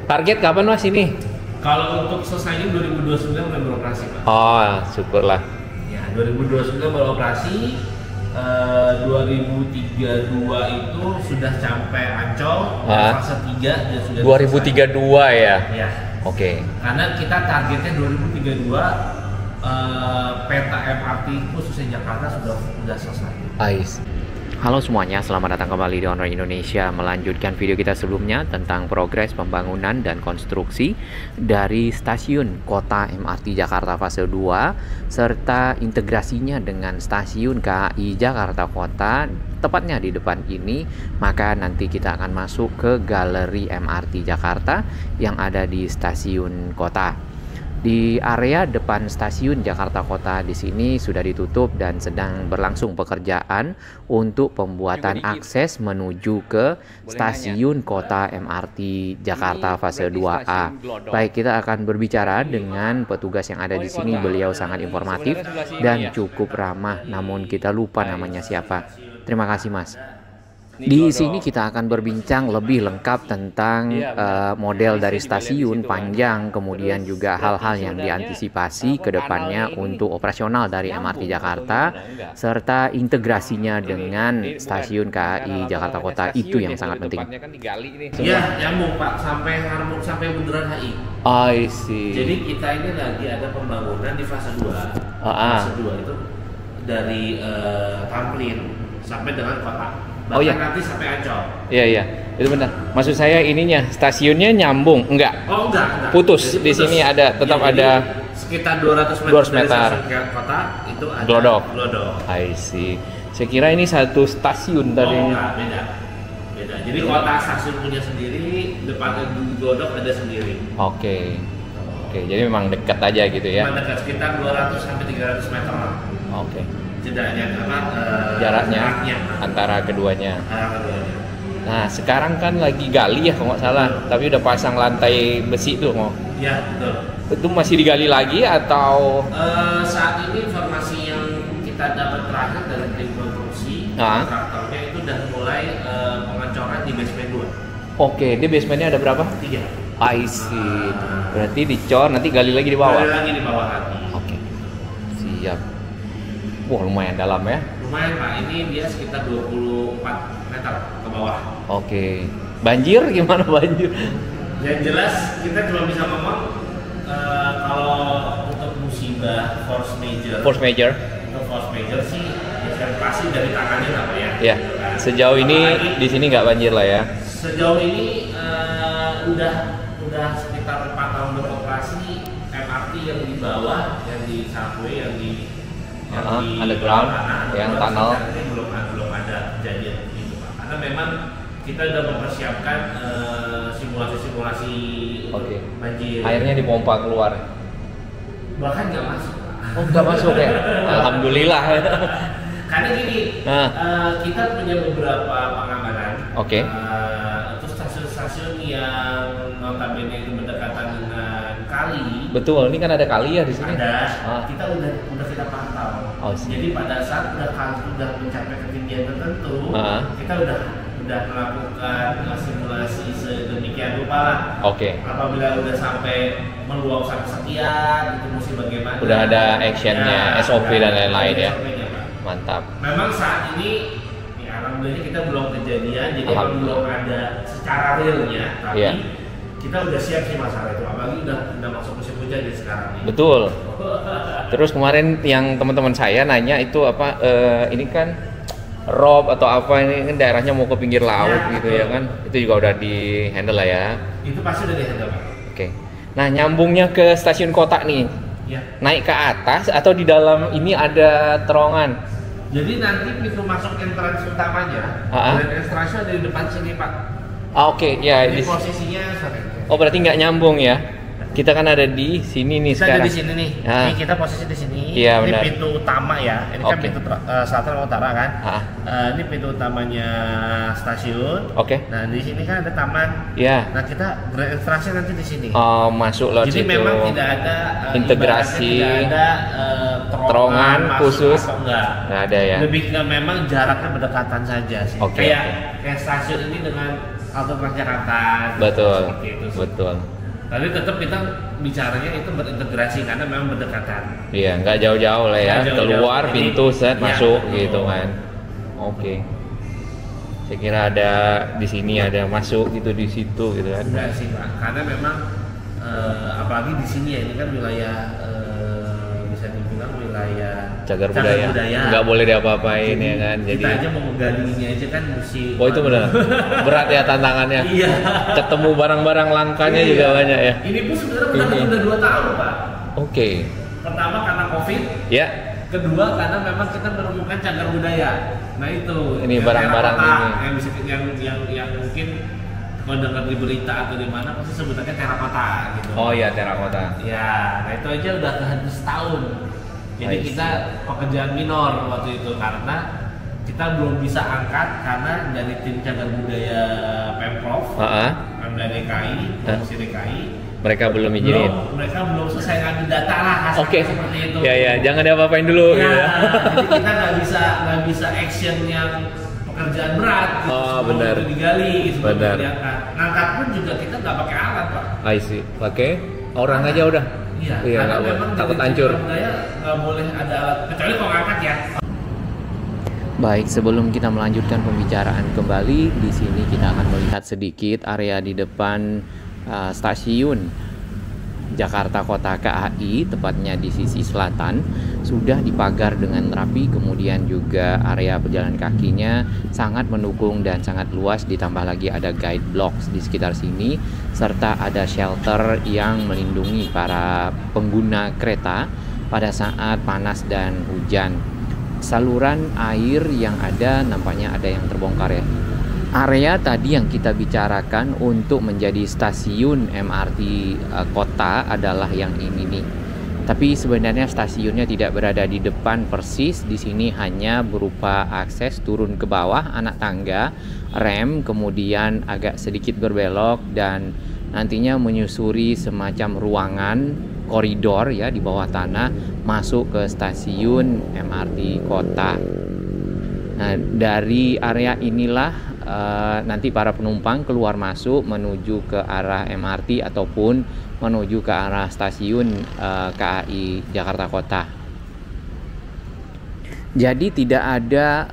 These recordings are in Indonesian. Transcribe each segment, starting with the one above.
Target kapan Mas ini? Kalau untuk selesainya 2029 mulai beroperasi, Pak. Oh, syukurlah. Ya, 2029 beroperasi. 2032 itu sudah sampai Ancol, fase 3 dan sudah 2032 ya? Ya. Oke. Karena kita targetnya 2032 peta MRT khususnya Jakarta sudah selesai. Ais. Halo semuanya, selamat datang kembali di Honor Indonesia. Melanjutkan video kita sebelumnya tentang progres pembangunan dan konstruksi dari stasiun kota MRT Jakarta fase 2 serta integrasinya dengan stasiun KAI Jakarta Kota, tepatnya di depan ini. Maka nanti kita akan masuk ke galeri MRT Jakarta yang ada di stasiun kota. Di area depan stasiun Jakarta Kota di sini sudah ditutup dan sedang berlangsung pekerjaan untuk pembuatan akses menuju ke stasiun kota MRT Jakarta fase 2A. Baik, kita akan berbicara dengan petugas yang ada di sini. Beliau sangat informatif dan cukup ramah, namun kita lupa namanya siapa. Terima kasih Mas. Di sini kita akan berbincang lebih lengkap tentang model dari stasiun panjang, kemudian juga hal-hal yang diantisipasi ke depannya untuk operasional dari MRT Jakarta, serta integrasinya dengan stasiun KAI Jakarta Kota. Itu yang sangat penting. Iya, nyambung Pak, sampai bundaran HI. I see. Jadi kita ini lagi ada pembangunan di fase 2. Fase 2 itu dari Tamrin sampai dengan kota. Bahkan oh iya, nanti sampai Ancol. Iya, itu benar. Maksud saya ininya stasiunnya nyambung, enggak? Oh enggak. Putus. Di sini ada tetap ada sekitar 200 meter dari stasiun kota itu ada Glodok. I see. Saya kira ini satu stasiun tadi. Oh enggak, beda. Jadi kota stasiun punya sendiri, depan Glodok ada sendiri. Oke, jadi memang dekat aja gitu ya. Memang dekat, sekitar 200 sampai 300 meter lah. Oke. Jedanya jaraknya antara keduanya. Nah, sekarang kan lagi gali ya kalau nggak salah, tapi udah pasang lantai besi tuh mau. Iya, betul. Itu masih digali lagi atau? Saat ini informasi yang kita dapat terakhir dari tim konstruksi, kontraktornya itu udah mulai pengecoran di basement 2. Oke, di basementnya ada berapa? 3. I see. Berarti dicor, nanti gali lagi di bawah. Gali lagi di bawah nanti. Oke, siap. Wah, lumayan dalam ya? Lumayan Pak, ini dia sekitar 24 meter ke bawah. Oke. Banjir gimana banjir? Yang jelas kita cuma bisa ngomong kalau untuk musibah force major. Untuk force major sih ya pasti dari tangannya lah Pak ya. Iya. Sejauh ini di sini nggak banjir lah ya? Sejauh ini udah sekitar 4 tahun beroperasi, MRT yang di bawah, yang di subway, yang di underground, yang tunnel ini belum ada kejadian gitu Pak. Karena memang kita sudah mempersiapkan simulasi banjir. Airnya dipompa keluar. Bahkan nggak masuk Pak. Oh, nggak masuk ya? Alhamdulillah. Karena gini, kita punya beberapa pengamanan. Itu stasiun-stasiun yang notabene itu berdekatan dengan kali. Betul, ini kan ada kali ya di sini. Ada. Kita udah kita pantau. Jadi pada saat udah mencapai ketinggian tertentu, kita udah melakukan simulasi sedemikian rupa lah. Apabila udah sampai meluap sampai sekian, itu mesti bagaimana? Udah ada actionnya, SOP dan lain-lain ya. Mantap. Memang saat ini, ya alhamdulillah kita belum kejadian, jadi belum ada secara realnya, tapi kita udah siap sih masalah itu. Apalagi udah masuk musim hujan di sekarang ini. Betul. Terus kemarin yang teman-teman saya nanya itu apa? Ini kan rob atau apa, ini kan daerahnya mau ke pinggir laut gitu ya kan? Itu juga udah di handle lah ya? Itu pasti udah di handle Pak. Oke. Nah, nyambungnya ke stasiun kota nih. Naik ke atas atau di dalam ini ada terowongan? Jadi nanti pintu masuk entrance utamanya, entrance ada di depan sini Pak. Ini posisinya oh, berarti nggak nyambung ya? Kita kan ada di sini nih sekarang. Kita ada di sini nih. Ini kita posisi di sini. Iya, ini benar. pintu utama ya. Ini kan pintu selatan utara kan. Ini pintu utamanya stasiun. Nah, di sini kan ada taman. Iya. Nah, kita berentrasi nanti di sini. Oh, masuk lewat situ. Jadi memang tidak ada integrasi, tidak ada terowongan khusus. Nggak ada ya. Lebih ke memang jaraknya berdekatan saja sih. Kayak stasiun ini dengan halte Transjakarta. Betul. Itu betul. Tapi tetap kita bicaranya itu berintegrasi karena memang berdekatan. Iya, nggak jauh-jauh lah ya. Keluar pintu set masuk gitu kan. Oke. Saya kira ada di sini ada masuk gitu di situ gitu kan. Enggak sih Pak, karena memang apalagi di sini ya, ini kan wilayah bisa dibilang wilayah cagar budaya. Nggak boleh diapa-apain ya kan. Jadi kita aja mau menggali ini aja kan mesti. Oh itu benar. Berat ya tantangannya. Iya. Ketemu barang-barang langkanya juga banyak ya. Ini pun sebenarnya udah 2 tahun Pak. Oke. Pertama karena COVID. Ya. Kedua karena memang kita menemukan cagar budaya. Nah itu. Ini barang-barang ini. Yang bisa yang mungkin kalau dengar di berita atau di mana pasti sebutannya terakota gitu. Oh iya terakota. Ya, nah itu aja udah kehabisan setahun. Jadi kita pekerjaan minor waktu itu karena kita belum bisa angkat karena dari tim cagar budaya Pemprov, dari DKI, Komisi DKI. Mereka belum izinin. Mereka belum selesai ngambil data lah. Oke. Seperti itu. Ya, jangan diapa-apain dulu. Ya, gitu. Jadi kita nggak bisa action yang pekerjaan berat. Gitu. Oh benar. Digali. Gitu, benar. Ngangkat pun juga kita nggak pakai alat Pak. I see. Pakai orang aja udah. Iya. Karena memang takut hancur. Nggak boleh ada alat kecuali kalau ngangkat ya. Baik, sebelum kita melanjutkan pembicaraan kembali, di sini kita akan melihat sedikit area di depan stasiun Jakarta Kota KAI, tepatnya di sisi selatan, sudah dipagar dengan rapi, kemudian juga area pejalan kakinya sangat mendukung dan sangat luas, ditambah lagi ada guide blocks di sekitar sini, serta ada shelter yang melindungi para pengguna kereta pada saat panas dan hujan. Saluran air yang ada nampaknya ada yang terbongkar ya. Area tadi yang kita bicarakan untuk menjadi stasiun MRT kota adalah yang ini nih. Tapi sebenarnya stasiunnya tidak berada di depan persis. Di sini hanya berupa akses turun ke bawah, anak tangga, rem, kemudian agak sedikit berbelok dan nantinya menyusuri semacam ruangan koridor ya di bawah tanah masuk ke stasiun MRT kota. Nah, dari area inilah nanti para penumpang keluar masuk menuju ke arah MRT ataupun menuju ke arah stasiun KAI Jakarta Kota. Jadi tidak ada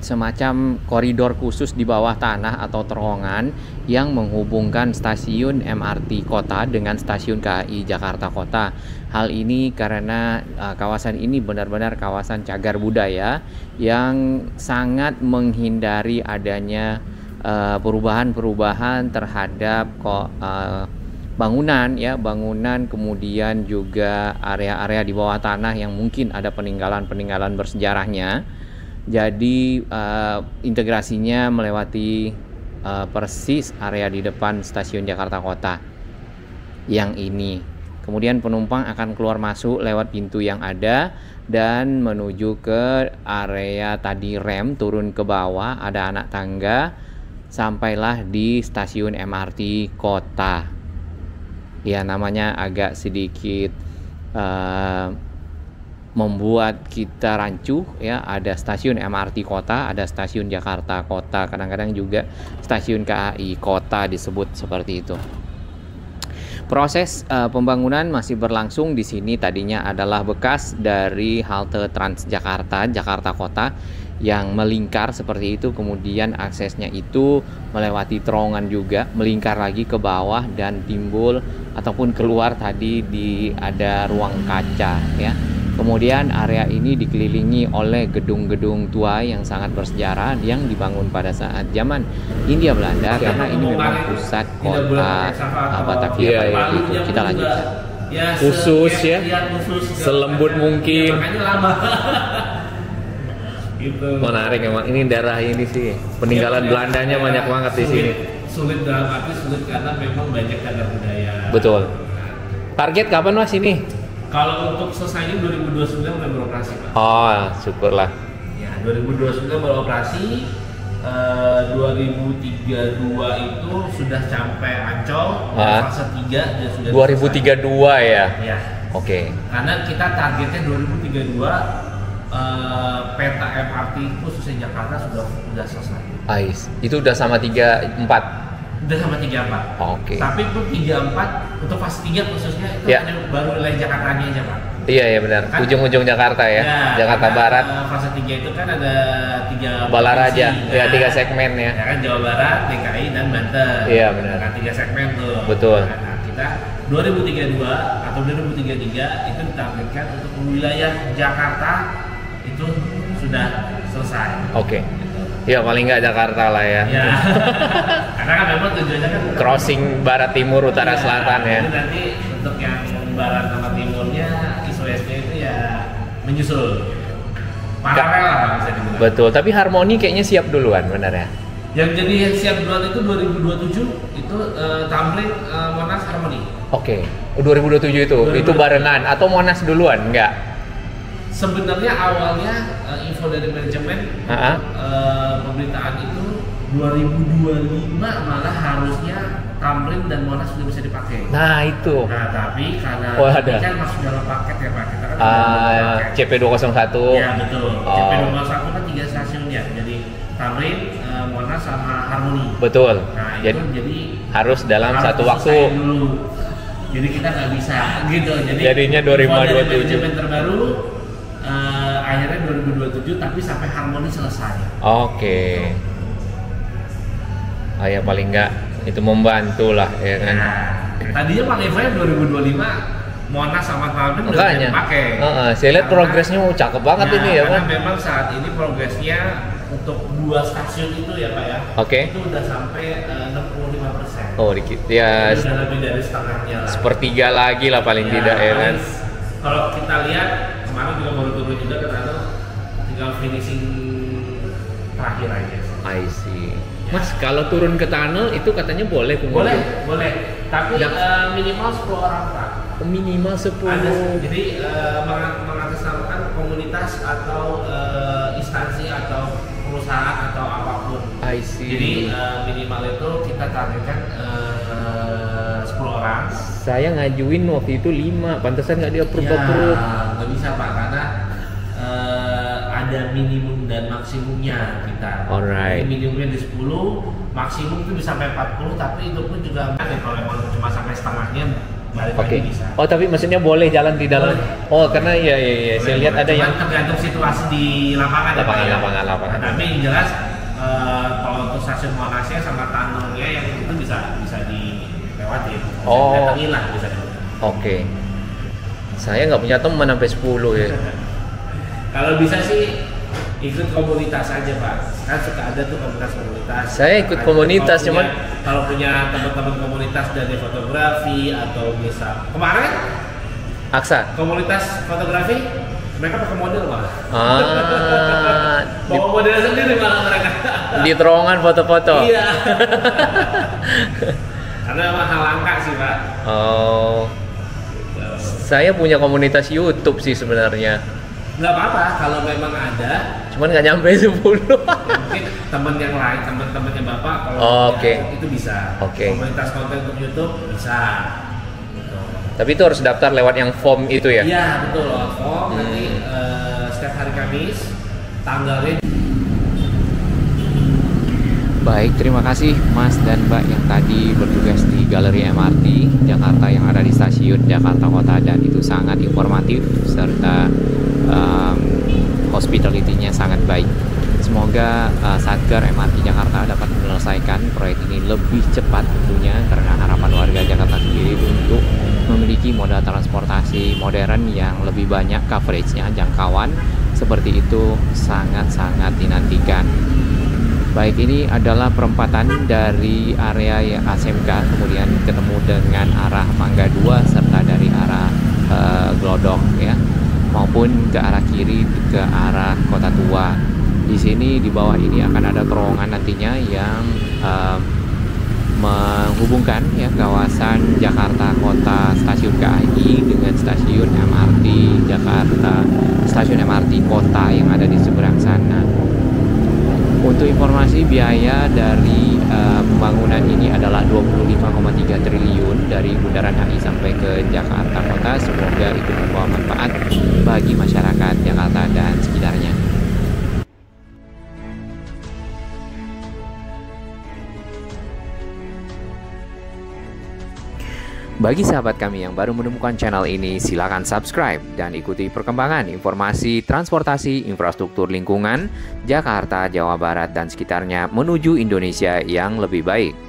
semacam koridor khusus di bawah tanah atau terowongan yang menghubungkan stasiun MRT kota dengan stasiun KAI Jakarta Kota. Hal ini karena kawasan ini benar-benar kawasan cagar budaya yang sangat menghindari adanya perubahan-perubahan terhadap bangunan ya, bangunan kemudian juga area-area di bawah tanah yang mungkin ada peninggalan-peninggalan bersejarahnya. Jadi integrasinya melewati persis area di depan stasiun Jakarta Kota yang ini. Kemudian penumpang akan keluar masuk lewat pintu yang ada dan menuju ke area tadi rem, turun ke bawah, ada anak tangga, sampailah di stasiun MRT kota. Ya, namanya agak sedikit membuat kita rancu ya. Ada stasiun MRT kota, ada stasiun Jakarta Kota, kadang-kadang juga stasiun KAI kota disebut seperti itu. Proses pembangunan masih berlangsung di sini. Tadinya adalah bekas dari halte Transjakarta Jakarta Kota yang melingkar seperti itu, kemudian aksesnya itu melewati terowongan juga, melingkar lagi ke bawah dan timbul ataupun keluar tadi di ada ruang kaca ya. Kemudian area ini dikelilingi oleh gedung-gedung tua yang sangat bersejarah yang dibangun pada saat zaman Hindia Belanda karena ini memang pusat kota Batavia itu. Kita lanjutkan. Khusus ya, selembut mungkin. Menarik emang, ini daerah ini sih peninggalan Belandanya banyak banget di sini. Sulit dalam arti sulit karena memang banyak cagar budaya. Betul. Target kapan Mas ini? Kalau untuk selesainya 2029 mulai beroperasi Pak. Oh, syukurlah. Ya, 2029 beroperasi. 2032 itu sudah sampai Ancol, fase 3 dan sudah 2032 ya? Ya. Oke. Karena kita targetnya 2032 peta MRT khususnya Jakarta sudah selesai. Itu udah sama 34. Udah sama 34. Oke. Tapi itu 34 untuk fase 3 khususnya itu hanya baru wilayah Jakartanya aja, Pak. Iya benar. Kan, ujung-ujung Jakarta ya. Jakarta Barat. Fase 3 itu kan ada 3 Balaraja. Ya, 3 segmen ya. Ya kan, Jawa Barat, DKI dan Banten. Iya benar. Kan 3 segmen tuh. Betul. Nah, kita 2032 atau 2033 itu ditargetkan untuk wilayah Jakarta itu sudah selesai. Oke. Ya paling nggak Jakarta lah ya. Ya. Karena kan memang tujuannya kan crossing barat timur utara selatan ya. Jadi nanti untuk yang barat sama timurnya ISO-nya itu ya menyusul. Paralel lah bisa dibilang. Betul, tapi Harmoni kayaknya siap duluan benar ya. Yang jadi siap duluan itu 2027 itu Tamrin Monas Harmoni. Oke. 2027 itu barengan atau Monas duluan enggak? Sebenarnya awalnya info dari manajemen pemberitaan itu 2025 malah harusnya Tamrin dan Monas sudah bisa dipakai. Nah itu. Nah tapi karena ini kan masuk dalam paket ya Pak, kita kan CP201. Ya betul. CP201 kan 3 stasiunnya, jadi Tamrin, Monas sama Harmoni. Betul. Nah itu jadi harus dalam satu waktu. Dulu. Jadi kita nggak bisa gitu. Jadi jadinya 2027. Manajemen terbaru. Akhirnya 2027 tapi sampai Harmoni selesai. Oke. Ya paling enggak itu membantu lah ya kan. Tadinya Pak Levonya 2025 Monas sama Tamrin udah bisa dipakai. Saya lihat progresnya cakep banget ini ya kan. Memang saat ini progresnya untuk 2 stasiun itu ya Pak ya. Oke. Itu udah sampai 65%. Oh dikit ya. Udah lebih dari setengahnya lah. Sepertiga lagi lah paling tidak ya kan. Kalau kita lihat kemarin juga baru turun juga kan, tinggal finishing terakhir aja. I see. Mas, kalau turun ke tunnel itu katanya boleh pengunjung? Boleh. Tapi minimal 10 orang Pak. Minimal 10. Jadi mengatasnamakan komunitas atau instansi atau perusahaan atau apapun. I see. Jadi minimal itu kita targetkan 10 orang. Saya ngajuin waktu itu 5, pantesan nggak di-approve. Nggak bisa Pak, karena ada minimum dan maksimumnya kita. Alright. Minimumnya di 10, maksimum itu bisa sampai 40, tapi itu pun juga kalau memang cuma sampai setengahnya balik lagi bisa. Oh tapi maksudnya boleh jalan di dalam? Boleh. Oh karena iya saya lihat ada yang tergantung situasi di lapangan. Lapangan. Tapi yang jelas kalau untuk stasiun Monasnya sama tunnelnya yang itu bisa dilewati. Datangi lah bisa. Oke. Saya nggak punya teman sampai 10 ya. Kalau bisa sih ikut komunitas aja Pak, kan suka ada tuh komunitas. Saya ikut komunitas cuman kalau punya teman-teman komunitas dari fotografi atau bisa kemarin Aksa komunitas fotografi mereka pakai model malah. Bawa model sendiri malah mereka. Di terowongan foto-foto. Iya. Karena mahal langka sih Pak. Oh. Saya punya komunitas YouTube sih sebenarnya. Nggak apa-apa kalau memang ada. Cuman nggak nyampe 10. Mungkin teman yang lain, teman-temannya Bapak kalau itu bisa. Komunitas konten untuk YouTube bisa. Gitu. Tapi itu harus daftar lewat yang form itu ya? Iya betul, form nanti setiap hari Kamis tanggalnya. Baik, terima kasih Mas dan Mbak yang tadi bertugas di Galeri MRT Jakarta yang ada di stasiun Jakarta Kota, dan itu sangat informatif serta hospitality-nya sangat baik. Semoga Satker MRT Jakarta dapat menyelesaikan proyek ini lebih cepat tentunya, karena harapan warga Jakarta sendiri untuk memiliki moda transportasi modern yang lebih banyak coverage-nya, jangkauan seperti itu sangat-sangat dinantikan. Baik, ini adalah perempatan dari area ASMK, kemudian ketemu dengan arah Mangga 2 serta dari arah Glodok ya, maupun ke arah kiri ke arah Kota Tua. Di sini di bawah ini akan ada terowongan nantinya yang menghubungkan ya kawasan Jakarta Kota Stasiun KAI dengan stasiun MRT Jakarta, stasiun MRT Kota yang ada di seberang sana. Untuk informasi, biaya dari pembangunan ini adalah 25,3 triliun dari Bundaran HI sampai ke Jakarta Kota. Semoga itu membawa manfaat bagi masyarakat Jakarta dan sekitarnya. Bagi sahabat kami yang baru menemukan channel ini, silakan subscribe dan ikuti perkembangan informasi transportasi, infrastruktur lingkungan, Jakarta, Jawa Barat, dan sekitarnya menuju Indonesia yang lebih baik.